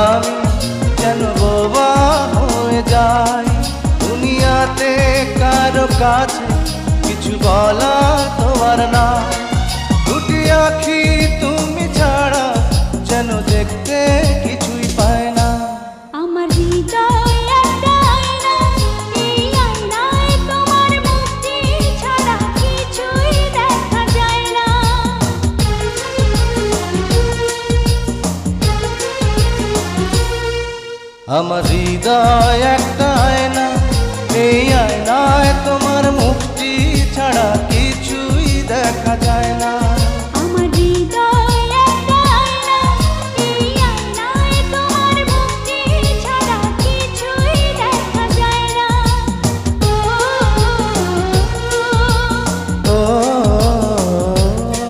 আমি যেন বোবা হয়ে যাই। দুনিয়াতে কারো কাছে কিছু বলার তোমার না, দুটি আঁখি তুমি ছাড়া যেন দেখতে কিছুই পায় না। আমার হৃদয় একটা আয়না, এই আয়নায় তোমার মুক্তি ছাড়া কিছুই দেখা যায় না। আমার হৃদয় একটা আয়না, এই আয়নায় তোমার মুক্তি ছাড়া কিছুই দেখা যায় না।